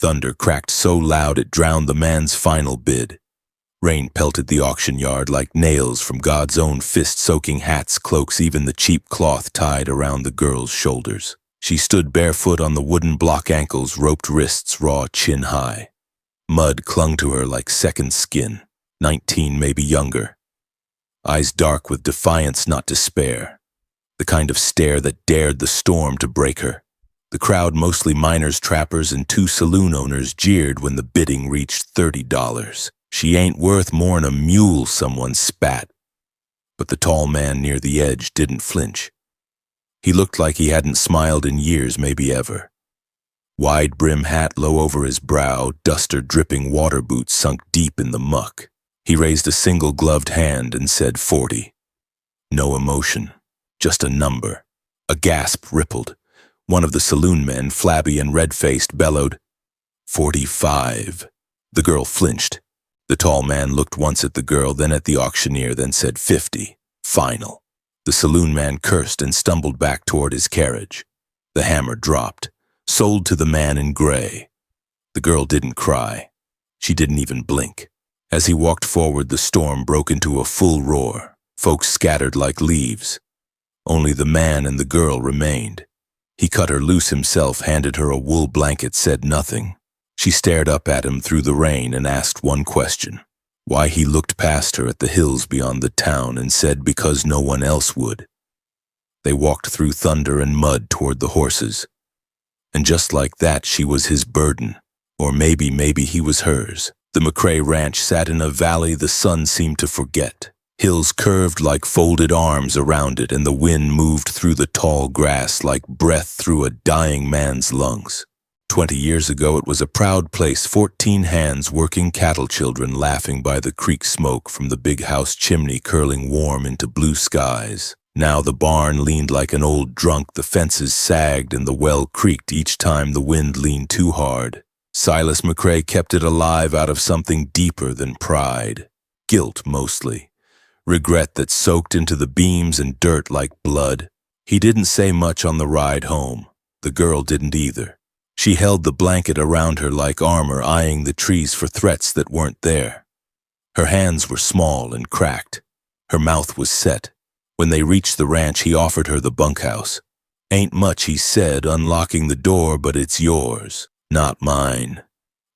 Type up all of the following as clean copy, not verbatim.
Thunder cracked so loud it drowned the man's final bid. Rain pelted the auction yard like nails from God's own fist, soaking hats, cloaks, even the cheap cloth tied around the girl's shoulders. She stood barefoot on the wooden block ankles, roped wrists raw chin high. Mud clung to her like second skin, 19, maybe younger. Eyes dark with defiance, not despair. The kind of stare that dared the storm to break her. The crowd, mostly miners, trappers, and 2 saloon owners, jeered when the bidding reached $30. "She ain't worth more'n a mule," someone spat. But the tall man near the edge didn't flinch. He looked like he hadn't smiled in years, maybe ever. Wide brim hat low over his brow, duster dripping, water boots sunk deep in the muck. He raised a single gloved hand and said 40. No emotion, just a number. A gasp rippled. One of the saloon men, flabby and red-faced, bellowed, 45. The girl flinched. The tall man looked once at the girl, then at the auctioneer, then said 50. Final. The saloon man cursed and stumbled back toward his carriage. The hammer dropped. Sold to the man in gray. The girl didn't cry. She didn't even blink. As he walked forward, the storm broke into a full roar. Folks scattered like leaves. Only the man and the girl remained. He cut her loose himself, handed her a wool blanket, said nothing. She stared up at him through the rain and asked one question. Why he looked past her at the hills beyond the town and said because no one else would. They walked through thunder and mud toward the horses. And just like that, she was his burden. Or maybe he was hers. The McCrae ranch sat in a valley the sun seemed to forget. Hills curved like folded arms around it, and the wind moved through the tall grass like breath through a dying man's lungs. 20 years ago, it was a proud place, 14 hands working, cattle children laughing by the creek, smoke from the big house chimney curling warm into blue skies. Now the barn leaned like an old drunk, the fences sagged, and the well creaked each time the wind leaned too hard. Silas McCrae kept it alive out of something deeper than pride. Guilt, mostly. Regret that soaked into the beams and dirt like blood. He didn't say much on the ride home. The girl didn't either. She held the blanket around her like armor, eyeing the trees for threats that weren't there. Her hands were small and cracked. Her mouth was set. When they reached the ranch, he offered her the bunkhouse. Ain't much, he said, unlocking the door, but it's yours, not mine.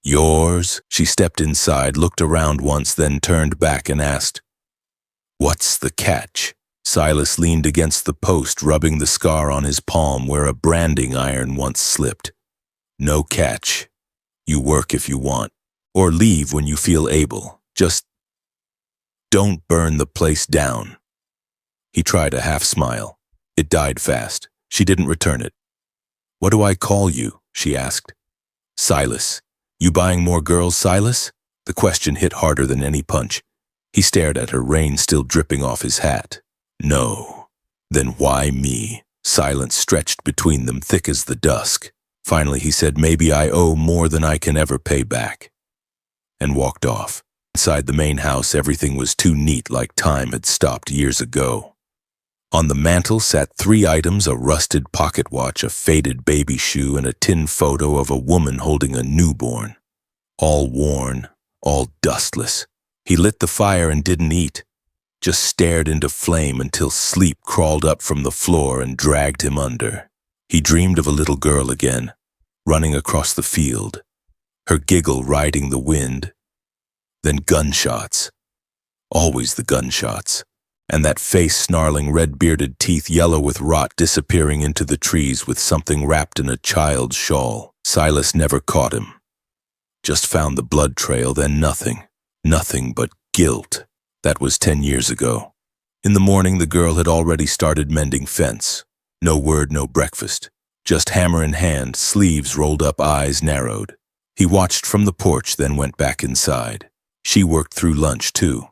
Yours? She stepped inside, looked around once, then turned back and asked, "What's the catch?" Silas leaned against the post, rubbing the scar on his palm where a branding iron once slipped. "No catch. You work if you want, or leave when you feel able. Just don't burn the place down." He tried a half smile. It died fast. She didn't return it. "What do I call you?" she asked. "Silas. You buying more girls, Silas?" The question hit harder than any punch. He stared at her, rain still dripping off his hat. "No." "Then why me?" Silence stretched between them, thick as the dusk. Finally he said, "Maybe I owe more than I can ever pay back," and walked off. Inside the main house, everything was too neat, like time had stopped years ago. On the mantel sat 3 items: a rusted pocket watch, a faded baby shoe, and a tin photo of a woman holding a newborn. All worn, all dustless. He lit the fire and didn't eat, just stared into flame until sleep crawled up from the floor and dragged him under. He dreamed of a little girl again, running across the field, her giggle riding the wind. Then gunshots. Always the gunshots. And that face snarling, red-bearded teeth yellow with rot, disappearing into the trees with something wrapped in a child's shawl. Silas never caught him. Just found the blood trail, then nothing. Nothing but guilt. That was 10 years ago. In the morning, the girl had already started mending fence. No word, no breakfast. Just hammer in hand, sleeves rolled up, eyes narrowed. He watched from the porch, then went back inside. She worked through lunch, too.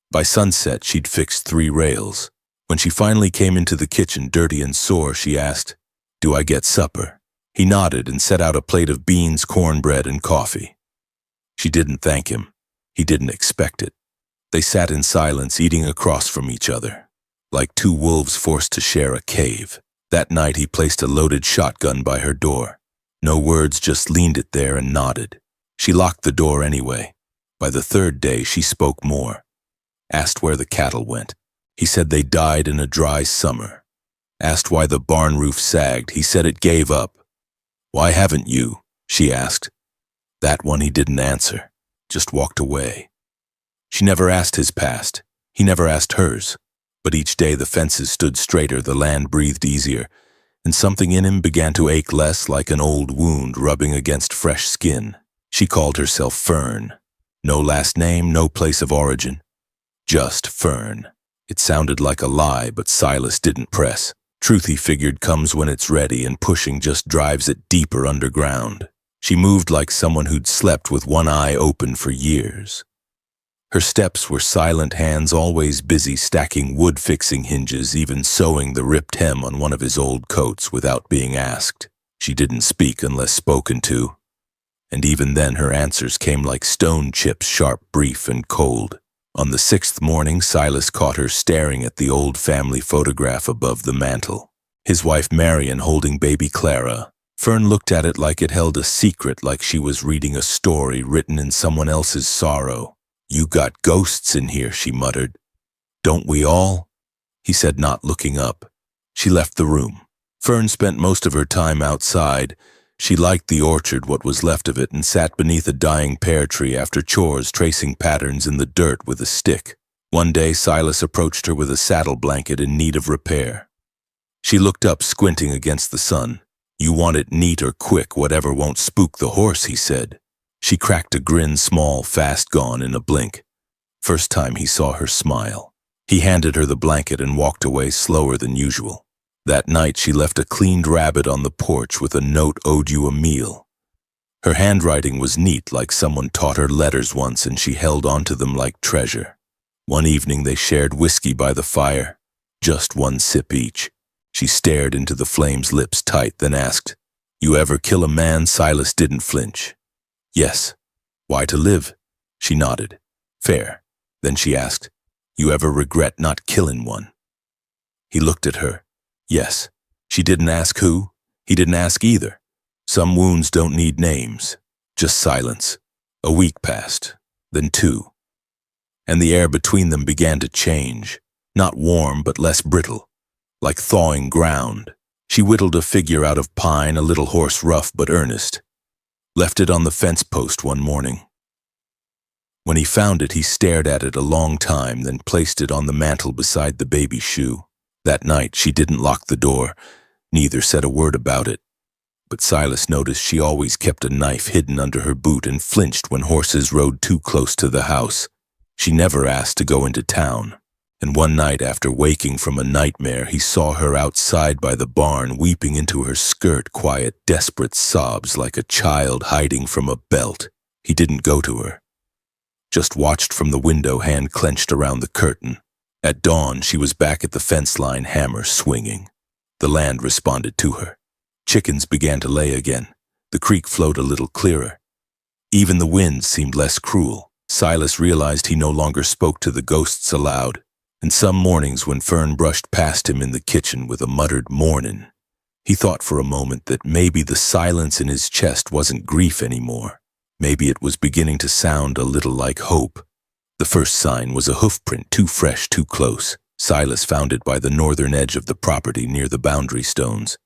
By sunset, she'd fixed 3 rails. When she finally came into the kitchen, dirty and sore, she asked, "Do I get supper?" He nodded and set out a plate of beans, cornbread, and coffee. She didn't thank him. He didn't expect it. They sat in silence, eating across from each other, like 2 wolves forced to share a cave. That night, he placed a loaded shotgun by her door. No words, just leaned it there and nodded. She locked the door anyway. By the third day, she spoke more. Asked where the cattle went. He said they died in a dry summer. Asked why the barn roof sagged. He said it gave up. Why haven't you? She asked. That one he didn't answer, just walked away. She never asked his past. He never asked hers. But each day the fences stood straighter, the land breathed easier, and something in him began to ache less, like an old wound rubbing against fresh skin. She called herself Fern. No last name, no place of origin. Just Fern. It sounded like a lie, but Silas didn't press. Truth, he figured, comes when it's ready, and pushing just drives it deeper underground. She moved like someone who'd slept with one eye open for years. Her steps were silent, hands always busy stacking wood-fixing hinges, even sewing the ripped hem on one of his old coats without being asked. She didn't speak unless spoken to, and even then her answers came like stone chips, sharp, brief, and cold. On the 6th morning, Silas caught her staring at the old family photograph above the mantel. His wife Marion holding baby Clara. Fern looked at it like it held a secret, like she was reading a story written in someone else's sorrow. "You got ghosts in here," she muttered. "Don't we all?" he said, not looking up. She left the room. Fern spent most of her time outside. She liked the orchard, what was left of it, and sat beneath a dying pear tree after chores, tracing patterns in the dirt with a stick. One day, Silas approached her with a saddle blanket in need of repair. She looked up, squinting against the sun. "You want it neat or quick, whatever won't spook the horse," he said. She cracked a grin, small, fast gone in a blink. First time he saw her smile. He handed her the blanket and walked away slower than usual. That night she left a cleaned rabbit on the porch with a note, "Owed you a meal." Her handwriting was neat, like someone taught her letters once, and she held onto them like treasure. One evening they shared whiskey by the fire, just one sip each. She stared into the flames, lips tight, then asked, "You ever kill a man?" Silas didn't flinch. "Yes." "Why, to live?" She nodded. "Fair." Then she asked, "You ever regret not killing one?" He looked at her. Yes. She didn't ask who. He didn't ask either. Some wounds don't need names. Just silence. A week passed, then 2. And the air between them began to change. Not warm, but less brittle. Like thawing ground. She whittled a figure out of pine, a little horse, rough but earnest. Left it on the fence post one morning. When he found it, he stared at it a long time, then placed it on the mantel beside the baby shoe. That night, she didn't lock the door, neither said a word about it. But Silas noticed she always kept a knife hidden under her boot and flinched when horses rode too close to the house. She never asked to go into town. And one night, after waking from a nightmare, he saw her outside by the barn, weeping into her skirt, quiet, desperate sobs like a child hiding from a belt. He didn't go to her. Just watched from the window, hand clenched around the curtain. At dawn, she was back at the fence line, hammer swinging. The land responded to her. Chickens began to lay again. The creek flowed a little clearer. Even the wind seemed less cruel. Silas realized he no longer spoke to the ghosts aloud. And some mornings when Fern brushed past him in the kitchen with a muttered "mornin'," he thought for a moment that maybe the silence in his chest wasn't grief anymore. Maybe it was beginning to sound a little like hope. The first sign was a hoofprint, too fresh, too close. Silas found it by the northern edge of the property near the boundary stones.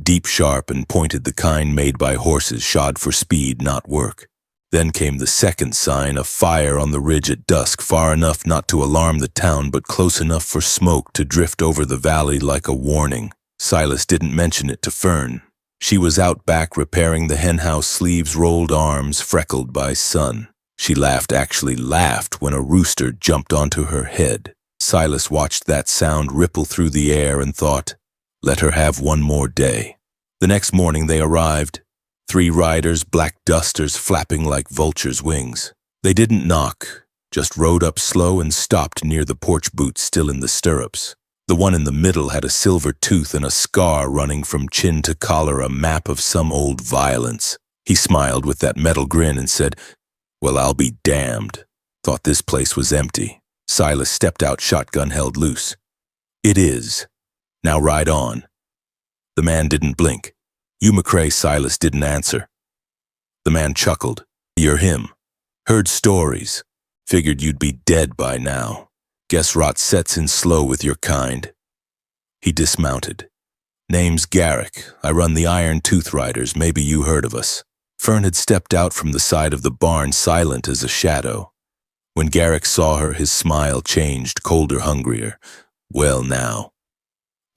Deep, sharp, and pointed, the kind made by horses shod for speed, not work. Then came the second sign, a fire on the ridge at dusk, far enough not to alarm the town, but close enough for smoke to drift over the valley like a warning. Silas didn't mention it to Fern. She was out back repairing the henhouse, sleeves rolled, arms freckled by sun. She laughed, actually laughed, when a rooster jumped onto her head. Silas watched that sound ripple through the air and thought, let her have one more day. The next morning they arrived. 3 riders, black dusters flapping like vultures' wings. They didn't knock, just rode up slow and stopped near the porch boots still in the stirrups. The one in the middle had a silver tooth and a scar running from chin to collar, a map of some old violence. He smiled with that metal grin and said, "Well, I'll be damned." Thought this place was empty. Silas stepped out, shotgun held loose. "It is. Now ride on." The man didn't blink. You McCrae. Silas didn't answer. The man chuckled. You're him. Heard stories. Figured you'd be dead by now. Guess rot sets in slow with your kind. He dismounted. Name's Garrick. I run the Iron Tooth Riders. Maybe you heard of us. Fern had stepped out from the side of the barn, silent as a shadow. When Garrick saw her, his smile changed, colder, hungrier. Well now.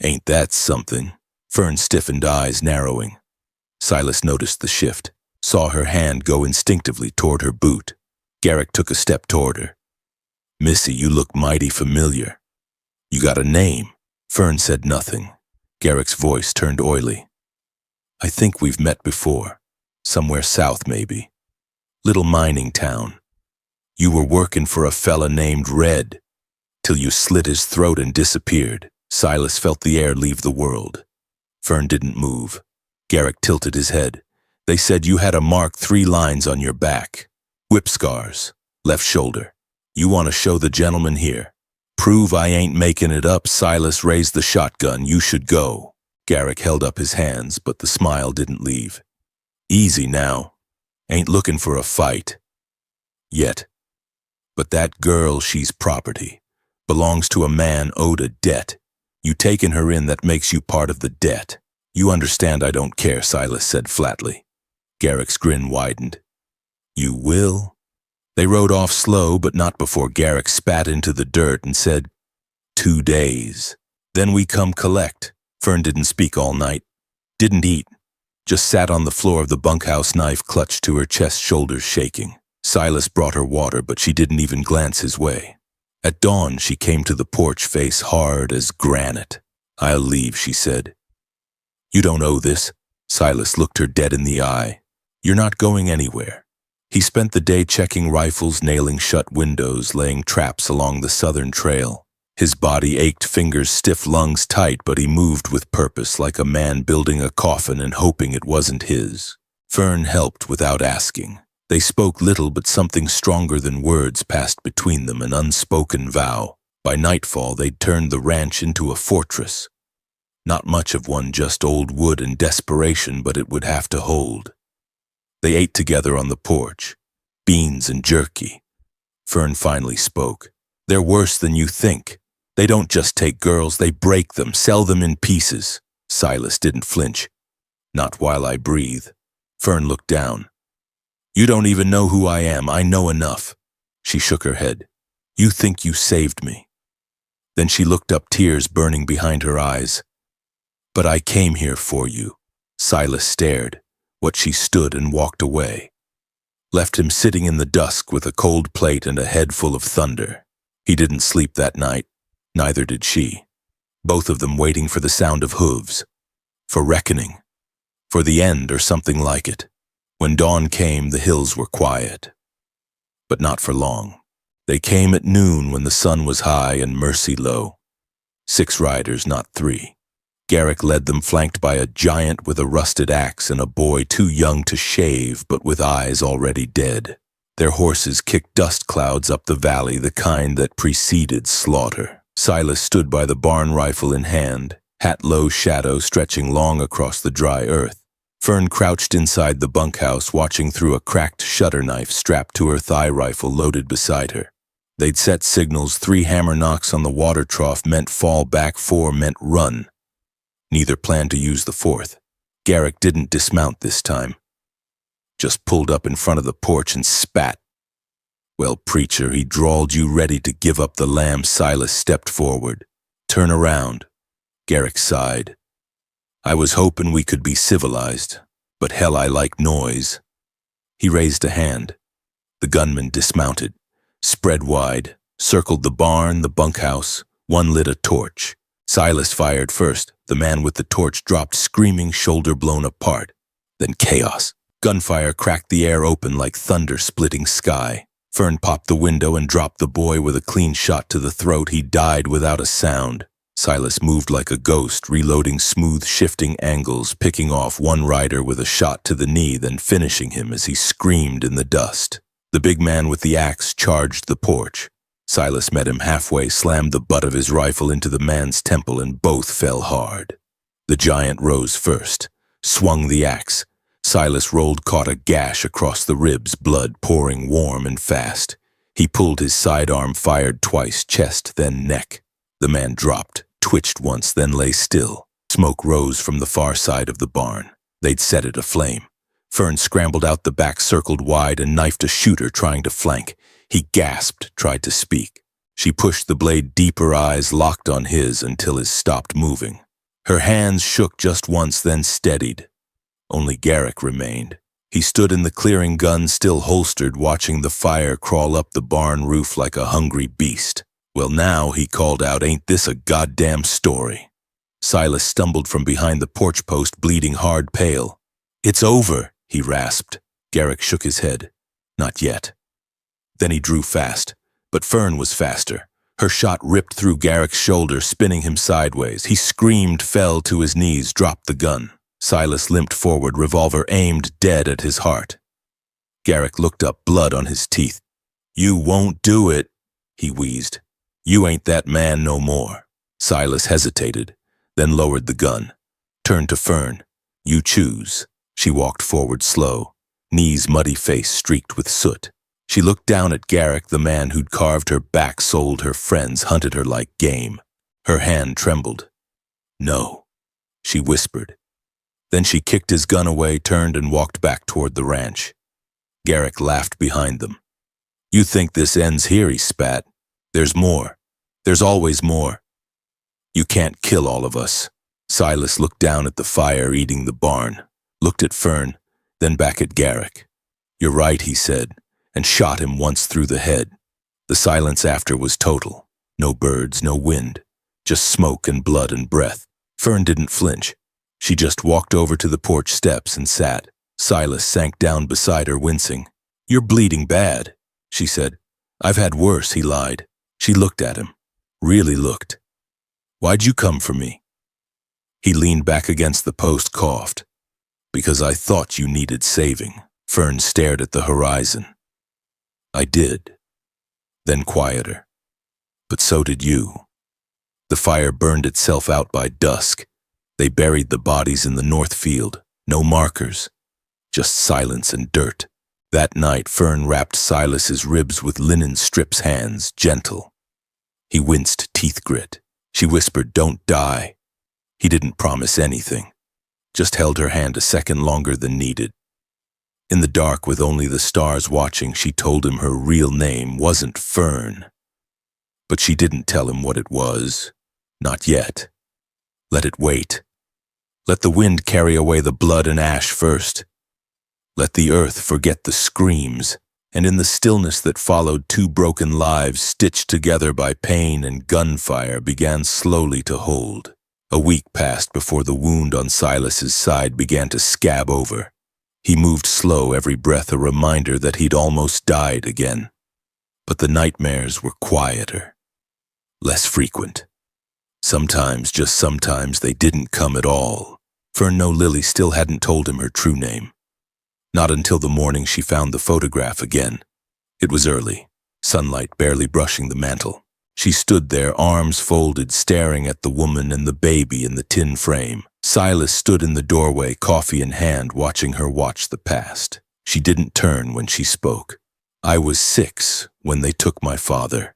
Ain't that something? Fern stiffened, eyes narrowing. Silas noticed the shift, saw her hand go instinctively toward her boot. Garrick took a step toward her. Missy, you look mighty familiar. You got a name? Fern said nothing. Garrick's voice turned oily. I think we've met before. Somewhere south, maybe. Little mining town. You were working for a fella named Red, till you slit his throat and disappeared. Silas felt the air leave the world. Fern didn't move. Garrick tilted his head. They said you had a mark 3 lines on your back. Whip scars. Left shoulder. You want to show the gentleman here? Prove I ain't making it up. Silas raised the shotgun. You should go. Garrick held up his hands, but the smile didn't leave. Easy now. Ain't looking for a fight. Yet. But that girl, she's property. Belongs to a man owed a debt. You taking her in, that makes you part of the debt. You understand I don't care, Silas said flatly. Garrick's grin widened. You will? They rode off slow, but not before Garrick spat into the dirt and said, 2 days. Then we come collect. Fern didn't speak all night. Didn't eat. Just sat on the floor of the bunkhouse, knife clutched to her chest, shoulders shaking. Silas brought her water, but she didn't even glance his way. At dawn, she came to the porch, face hard as granite. I'll leave, she said. You don't owe this. Silas looked her dead in the eye. You're not going anywhere. He spent the day checking rifles, nailing shut windows, laying traps along the southern trail. His body ached, fingers stiff, lungs tight, but he moved with purpose, like a man building a coffin and hoping it wasn't his. Fern helped without asking. They spoke little, but something stronger than words passed between them, an unspoken vow. By nightfall, they'd turned the ranch into a fortress. Not much of one, just old wood and desperation, but it would have to hold. They ate together on the porch. Beans and jerky. Fern finally spoke. They're worse than you think. They don't just take girls, they break them, sell them in pieces. Silas didn't flinch. Not while I breathe. Fern looked down. You don't even know who I am. I know enough. She shook her head. You think you saved me. Then she looked up, tears burning behind her eyes. But I came here for you. Silas stared. What she stood and walked away. Left him sitting in the dusk with a cold plate and a head full of thunder. He didn't sleep that night. Neither did she. Both of them waiting for the sound of hooves. For reckoning. For the end or something like it. When dawn came, the hills were quiet. But not for long. They came at noon when the sun was high and mercy low. 6 riders, not 3. Garrick led them, flanked by a giant with a rusted axe and a boy too young to shave but with eyes already dead. Their horses kicked dust clouds up the valley, the kind that preceded slaughter. Silas stood by the barn, rifle in hand, hat low, shadow stretching long across the dry earth. Fern crouched inside the bunkhouse, watching through a cracked shutter knife strapped to her thigh, rifle loaded beside her. They'd set signals. 3 hammer knocks on the water trough meant fall back, 4 meant run. Neither planned to use the 4th. Garrick didn't dismount this time. Just pulled up in front of the porch and spat. Well, preacher, he drawled, you ready to give up the lamb? Silas stepped forward. Turn around. Garrick sighed. I was hoping we could be civilized, but hell, I like noise. He raised a hand. The gunman dismounted, spread wide, circled the barn, the bunkhouse. One lit a torch. Silas fired first. The man with the torch dropped, screaming, shoulder blown apart. Then chaos. Gunfire cracked the air open like thunder splitting sky. Fern popped the window and dropped the boy with a clean shot to the throat. He died without a sound. Silas moved like a ghost, reloading smooth, shifting angles, picking off one rider with a shot to the knee, then finishing him as he screamed in the dust. The big man with the axe charged the porch. Silas met him halfway, slammed the butt of his rifle into the man's temple, and both fell hard. The giant rose first, swung the axe. Silas rolled, caught a gash across the ribs, blood pouring warm and fast. He pulled his sidearm, fired twice, chest, then neck. The man dropped, twitched once, then lay still. Smoke rose from the far side of the barn. They'd set it aflame. Fern scrambled out the back, circled wide, and knifed a shooter trying to flank. He gasped, tried to speak. She pushed the blade deep, her eyes locked on his until his stopped moving. Her hands shook just once, then steadied. Only Garrick remained. He stood in the clearing, gun still holstered, watching the fire crawl up the barn roof like a hungry beast. "Well now," he called out, "ain't this a goddamn story?" Silas stumbled from behind the porch post, bleeding hard, pale. "It's over," he rasped. Garrick shook his head. "Not yet." Then he drew fast, but Fern was faster. Her shot ripped through Garrick's shoulder, spinning him sideways. He screamed, fell to his knees, dropped the gun. Silas limped forward, revolver aimed dead at his heart. Garrick looked up, blood on his teeth. "You won't do it," he wheezed. "You ain't that man no more." Silas hesitated, then lowered the gun. Turned to Fern. "You choose." She walked forward slow, knees muddy, face streaked with soot. She looked down at Garrick, the man who'd carved her back, sold her friends, hunted her like game. Her hand trembled. "No," she whispered. Then she kicked his gun away, turned and walked back toward the ranch. Garrick laughed behind them. "You think this ends here," he spat. "There's more. There's always more. You can't kill all of us." Silas looked down at the fire eating the barn, looked at Fern, then back at Garrick. "You're right," he said, and shot him once through the head. The silence after was total. No birds, no wind, just smoke and blood and breath. Fern didn't flinch. She just walked over to the porch steps and sat. Silas sank down beside her, wincing. "You're bleeding bad," she said. "I've had worse," he lied. She looked at him, really looked. "Why'd you come for me?" He leaned back against the post, coughed. "Because I thought you needed saving." Fern stared at the horizon. "I did." Then quieter. "But so did you." The fire burned itself out by dusk. They buried the bodies in the north field. No markers, just silence and dirt. That night, Fern wrapped Silas's ribs with linen strips, hands gentle. He winced, teeth grit. She whispered, "Don't die." He didn't promise anything, just held her hand a second longer than needed. In the dark, with only the stars watching, she told him her real name wasn't Fern. But she didn't tell him what it was. Not yet. Let it wait. Let the wind carry away the blood and ash first. Let the earth forget the screams. And in the stillness that followed, two broken lives, stitched together by pain and gunfire, began slowly to hold. A week passed before the wound on Silas's side began to scab over. He moved slow, every breath a reminder that he'd almost died again. But the nightmares were quieter, less frequent. Sometimes, just sometimes, they didn't come at all. No, Lily still hadn't told him her true name. Not until the morning she found the photograph again. It was early, sunlight barely brushing the mantel. She stood there, arms folded, staring at the woman and the baby in the tin frame. Silas stood in the doorway, coffee in hand, watching her watch the past. She didn't turn when she spoke. "I was 6 when they took my father."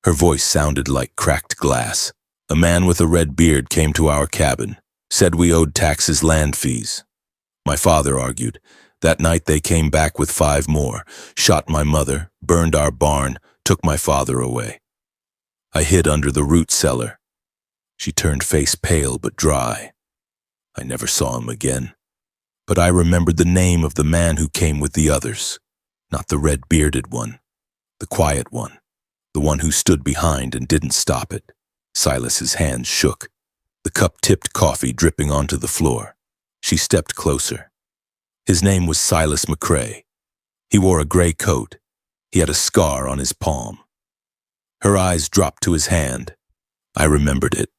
Her voice sounded like cracked glass. "A man with a red beard came to our cabin, said we owed taxes, land fees. My father argued. That night they came back with 5 more, shot my mother, burned our barn, took my father away. I hid under the root cellar." She turned, face pale but dry. "I never saw him again. But I remembered the name of the man who came with the others. Not the red-bearded one, the quiet one, the one who stood behind and didn't stop it." Silas's hands shook, the cup-tipped coffee dripping onto the floor. She stepped closer. His name was Silas McCrae. He wore a gray coat. He had a scar on his palm. Her eyes dropped to his hand. "I remembered it.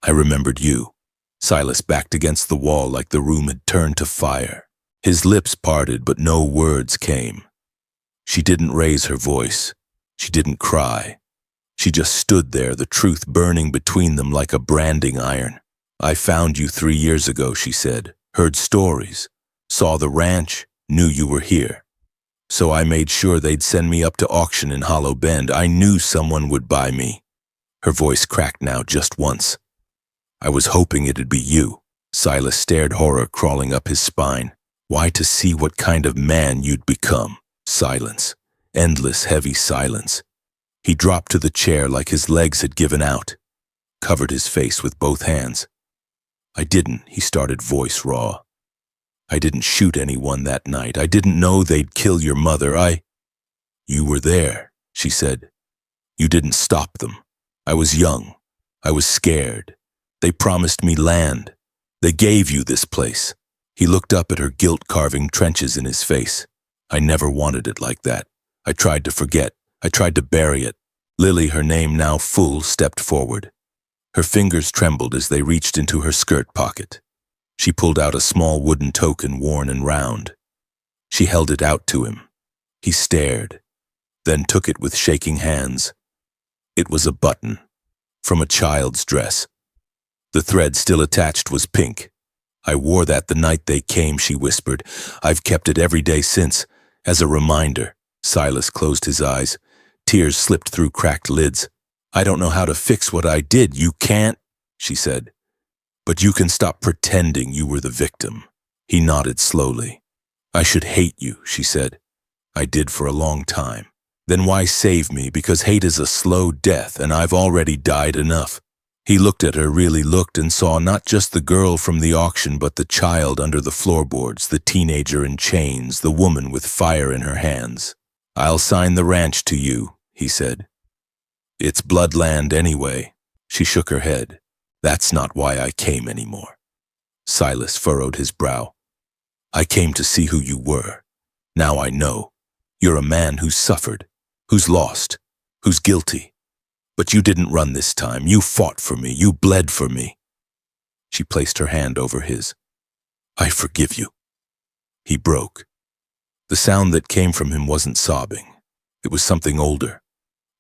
I remembered you." Silas backed against the wall like the room had turned to fire. His lips parted, but no words came. She didn't raise her voice. She didn't cry. She just stood there, the truth burning between them like a branding iron. "I found you 3 years ago," she said, Heard stories, saw the ranch, knew you were here. So I made sure they'd send me up to auction in Hollow Bend. I knew someone would buy me." Her voice cracked now just once. "I was hoping it'd be you." Silas stared, horror crawling up his spine. "Why, to see what kind of man you'd become." Silence. Endless, heavy silence. He dropped to the chair like his legs had given out. Covered his face with both hands. "I didn't," he started, voice raw. "I didn't shoot anyone that night. I didn't know they'd kill your mother. You were there," she said. "You didn't stop them. I was young. I was scared. They promised me land. They gave you this place." He looked up at her guilt-carving trenches in his face. "I never wanted it like that. I tried to forget. I tried to bury it." Lily, her name now full, stepped forward. Her fingers trembled as they reached into her skirt pocket. She pulled out a small wooden token, worn and round. She held it out to him. He stared, then took it with shaking hands. It was a button, from a child's dress. The thread still attached was pink. "I wore that the night they came," she whispered. "I've kept it every day since, as a reminder." Silas closed his eyes. Tears slipped through cracked lids. "I don't know how to fix what I did." "You can't," she said. "But you can stop pretending you were the victim." He nodded slowly. "I should hate you," she said. "I did for a long time. Then why save me? Because hate is a slow death, and I've already died enough." He looked at her, really looked, and saw not just the girl from the auction, but the child under the floorboards, the teenager in chains, the woman with fire in her hands. "I'll sign the ranch to you," he said. "It's bloodland anyway." She shook her head. "That's not why I came anymore." Silas furrowed his brow. "I came to see who you were. Now I know. You're a man who's suffered, who's lost, who's guilty. But you didn't run this time. You fought for me. You bled for me." She placed her hand over his. "I forgive you." He broke. The sound that came from him wasn't sobbing. It was something older,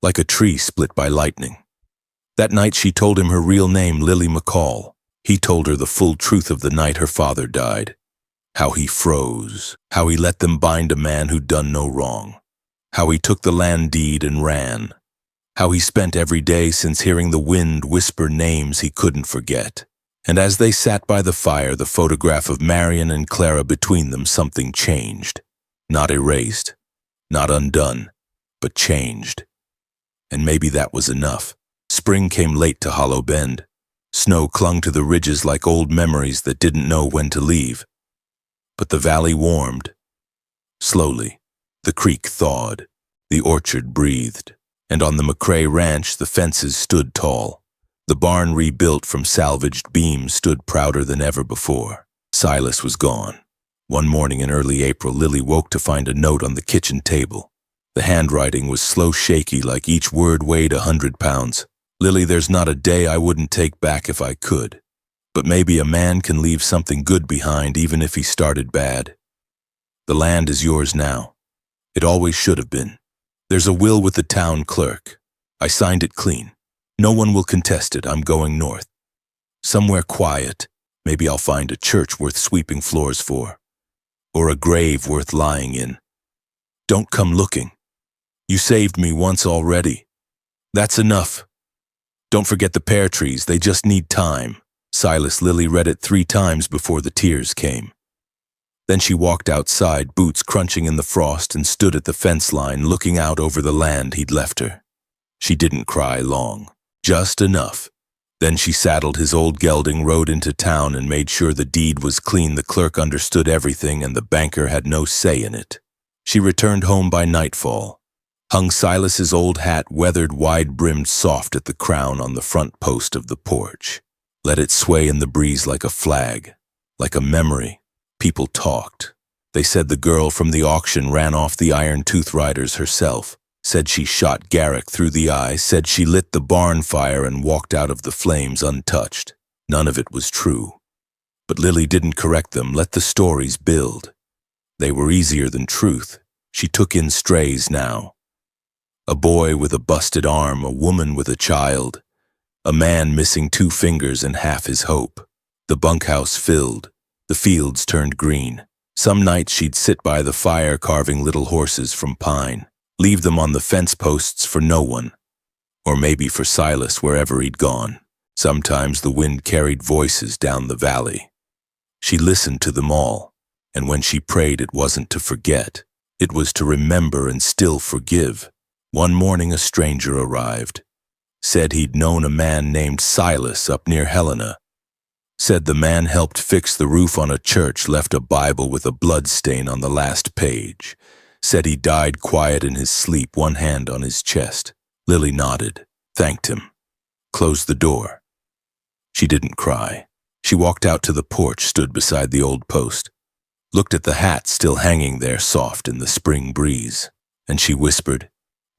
like a tree split by lightning. That night she told him her real name, Lily McCall. He told her the full truth of the night her father died. How he froze, how he let them bind a man who'd done no wrong, how he took the land deed and ran, how he spent every day since hearing the wind whisper names he couldn't forget. And as they sat by the fire, the photograph of Marion and Clara between them, something changed. Not erased, not undone, but changed. And maybe that was enough. Spring came late to Hollow Bend. Snow clung to the ridges like old memories that didn't know when to leave. But the valley warmed. Slowly, the creek thawed, the orchard breathed, and on the McCrae Ranch the fences stood tall. The barn, rebuilt from salvaged beams, stood prouder than ever before. Silas was gone. One morning in early April, Lily woke to find a note on the kitchen table. The handwriting was slow, shaky, like each word weighed 100 pounds. "Lily, there's not a day I wouldn't take back if I could. But maybe a man can leave something good behind even if he started bad. The land is yours now. It always should have been. There's a will with the town clerk. I signed it clean. No one will contest it. I'm going north. Somewhere quiet. Maybe I'll find a church worth sweeping floors for. Or a grave worth lying in. Don't come looking. You saved me once already. That's enough. Don't forget the pear trees. They just need time." Silas. Lily read it 3 times before the tears came. Then she walked outside, boots crunching in the frost, and stood at the fence line, looking out over the land he'd left her. She didn't cry long. Just enough. Then she saddled his old gelding, rode into town, and made sure the deed was clean. The clerk understood everything, and the banker had no say in it. She returned home by nightfall. Hung Silas's old hat, weathered, wide-brimmed, soft at the crown, on the front post of the porch. Let it sway in the breeze like a flag, like a memory. People talked. They said the girl from the auction ran off the Iron Tooth Riders herself, said she shot Garrick through the eye, said she lit the barn fire and walked out of the flames untouched. None of it was true. But Lily didn't correct them, let the stories build. They were easier than truth. She took in strays now. A boy with a busted arm, a woman with a child, a man missing 2 fingers and half his hope. The bunkhouse filled. The fields turned green. Some nights she'd sit by the fire carving little horses from pine, leave them on the fence posts for no one, or maybe for Silas wherever he'd gone. Sometimes the wind carried voices down the valley. She listened to them all, and when she prayed, it wasn't to forget. It was to remember and still forgive. One morning a stranger arrived. Said he'd known a man named Silas up near Helena. Said the man helped fix the roof on a church, left a Bible with a blood stain on the last page. Said he died quiet in his sleep, one hand on his chest. Lily nodded, thanked him, closed the door. She didn't cry. She walked out to the porch, stood beside the old post, looked at the hat still hanging there soft in the spring breeze, and she whispered,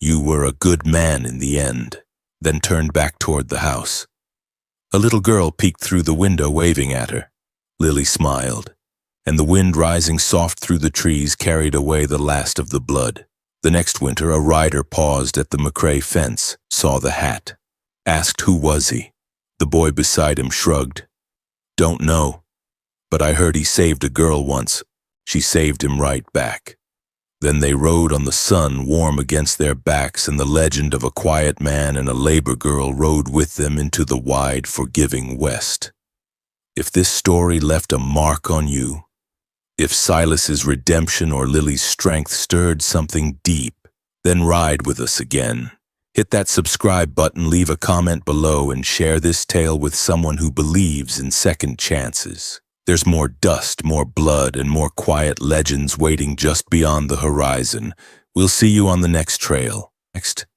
"You were a good man in the end," then turned back toward the house. A little girl peeked through the window, waving at her. Lily smiled, and the wind rising soft through the trees carried away the last of the blood. The next winter, a rider paused at the McCrae fence, saw the hat, asked who was he. The boy beside him shrugged. "Don't know, but I heard he saved a girl once. She saved him right back." Then they rode on the sun warm against their backs, and the legend of a quiet man and a labor girl rode with them into the wide, forgiving West. If this story left a mark on you, if Silas's redemption or Lily's strength stirred something deep, then ride with us again. Hit that subscribe button, leave a comment below, and share this tale with someone who believes in second chances. There's more dust, more blood, and more quiet legends waiting just beyond the horizon. We'll see you on the next trail. Next.